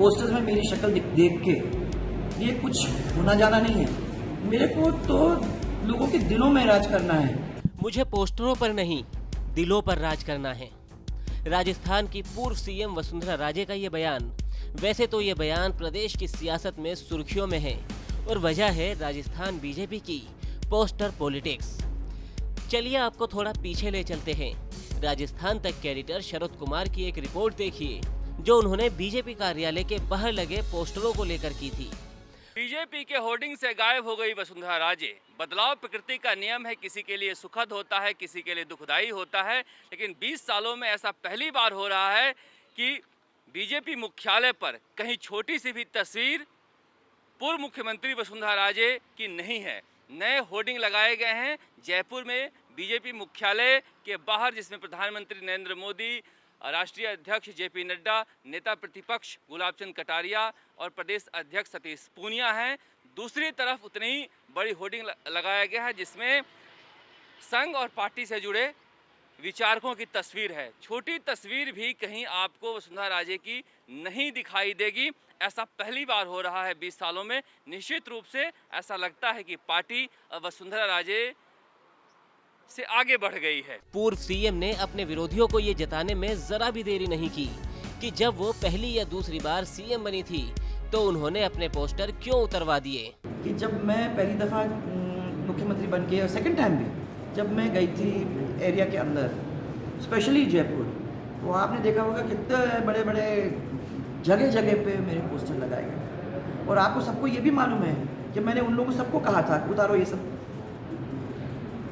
Posters में मेरी शक्ल देख के ये कुछ होना जाना नहीं है। मेरे को तो लोगों के दिलों में राज करना है। मुझे पोस्टरों पर नहीं, दिलों पर राज करना है। राजस्थान की पूर्व सीएम वसुंधरा राजे का ये बयान, वैसे तो ये बयान प्रदेश की सियासत में सुर्खियों में है और वजह है राजस्थान बीजेपी की पोस्टर पॉलिटिक्स। चलिए आपको थोड़ा पीछे ले चलते हैं। राजस्थान तक के एडिटर शरद कुमार की एक रिपोर्ट देखिए जो उन्होंने बीजेपी कार्यालय के बाहर लगे पोस्टरों को लेकर की थी। बीजेपी के होर्डिंग से गायब हो गई वसुंधरा राजे। बदलाव प्रकृति का नियम है, किसी के लिए सुखद होता है, किसी के लिए दुखदाई होता है, लेकिन 20 सालों में ऐसा पहली बार हो रहा है कि बीजेपी मुख्यालय पर कहीं छोटी सी भी तस्वीर पूर्व मुख्यमंत्री वसुंधरा राजे की नहीं है। नए होर्डिंग लगाए गए हैं जयपुर में बीजेपी मुख्यालय के बाहर, जिसमें प्रधानमंत्री नरेंद्र मोदी, राष्ट्रीय अध्यक्ष जेपी नड्डा, नेता प्रतिपक्ष गुलाब चंद कटारिया और प्रदेश अध्यक्ष सतीश पूनिया हैं। दूसरी तरफ उतनी ही बड़ी होर्डिंग लगाया गया है जिसमें संघ और पार्टी से जुड़े विचारकों की तस्वीर है। छोटी तस्वीर भी कहीं आपको वसुंधरा राजे की नहीं दिखाई देगी। ऐसा पहली बार हो रहा है 20 सालों में। निश्चित रूप से ऐसा लगता है कि पार्टी वसुंधरा राजे से आगे बढ़ गई है। पूर्व सीएम ने अपने विरोधियों को ये जताने में जरा भी देरी नहीं की कि जब वो पहली या दूसरी बार सीएम बनी थी तो उन्होंने अपने पोस्टर क्यों उतरवा दिए। कि जब मैं पहली दफ़ा मुख्यमंत्री बन के, और सेकेंड टाइम भी जब मैं गई थी एरिया के अंदर, स्पेशली जयपुर, तो आपने देखा होगा कितने बड़े बड़े जगह जगह पे मेरे पोस्टर लगाए गए। और आपको सबको ये भी मालूम है कि मैंने उन लोगों को सबको कहा था उतारो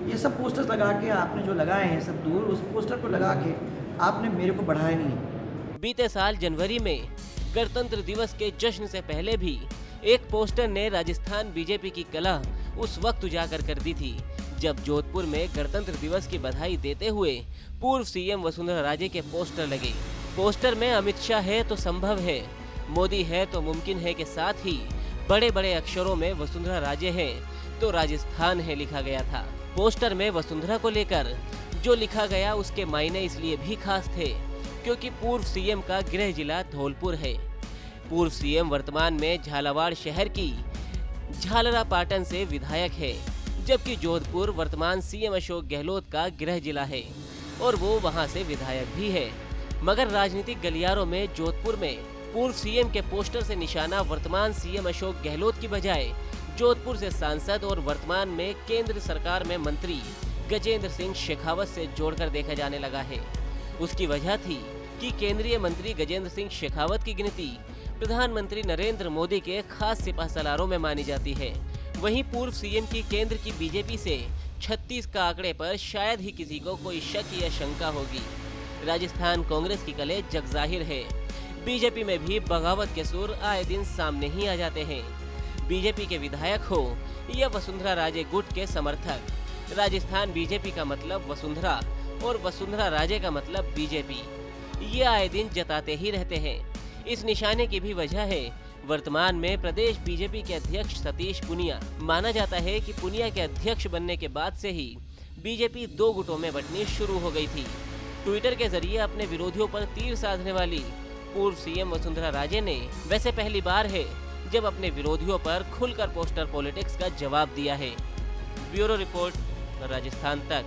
ये सब पोस्टर्स लगा के आपने जो लगाए हैं सब दूर, उस पोस्टर को लगा के आपने मेरे को बढ़ाया नहीं है। बीते साल जनवरी में गणतंत्र दिवस के जश्न से पहले भी एक पोस्टर ने राजस्थान बीजेपी की कला उस वक्त उजागर कर दी थी जब जोधपुर में गणतंत्र दिवस की बधाई देते हुए पूर्व सीएम वसुंधरा राजे के पोस्टर लगे। पोस्टर में अमित शाह है तो संभव है, मोदी है तो मुमकिन है के साथ ही बड़े बड़े अक्षरों में वसुंधरा राजे है तो राजस्थान है लिखा गया था। पोस्टर में वसुंधरा को लेकर जो लिखा गया उसके मायने इसलिए भी खास थे क्योंकि पूर्व सीएम का गृह जिला धौलपुर है। पूर्व सीएम वर्तमान में झालावाड़ शहर की झालरापाटन से विधायक है, जबकि जोधपुर वर्तमान सीएम अशोक गहलोत का गृह जिला है और वो वहां से विधायक भी है। मगर राजनीतिक गलियारों में जोधपुर में पूर्व सीएम के पोस्टर से निशाना वर्तमान सीएम अशोक गहलोत की बजाय जोधपुर से सांसद और वर्तमान में केंद्र सरकार में मंत्री गजेंद्र सिंह शेखावत से जोड़कर देखा जाने लगा है। उसकी वजह थी कि केंद्रीय मंत्री गजेंद्र सिंह शेखावत की गिनती प्रधानमंत्री नरेंद्र मोदी के खास सिपहसालारों में मानी जाती है। वहीं पूर्व सीएम की केंद्र की बीजेपी से 36 का आंकड़े पर शायद ही किसी को कोई शक या शंका होगी। राजस्थान कांग्रेस की कले जगजाहिर है। बीजेपी में भी बगावत के सुर आए दिन सामने ही आ जाते हैं। बीजेपी के विधायक हो या वसुंधरा राजे गुट के समर्थक, राजस्थान बीजेपी का मतलब वसुंधरा और वसुंधरा राजे का मतलब बीजेपी, ये आए दिन जताते ही रहते हैं। इस निशाने की भी वजह है वर्तमान में प्रदेश बीजेपी के अध्यक्ष सतीश पूनिया। माना जाता है कि पूनिया के अध्यक्ष बनने के बाद से ही बीजेपी 2 गुटों में बंटनी शुरू हो गई थी। ट्विटर के जरिए अपने विरोधियों पर तीर साधने वाली पूर्व सीएम वसुंधरा राजे ने वैसे पहली बार है जब अपने विरोधियों पर खुलकर पोस्टर पॉलिटिक्स का जवाब दिया है। ब्यूरो रिपोर्ट, राजस्थान तक।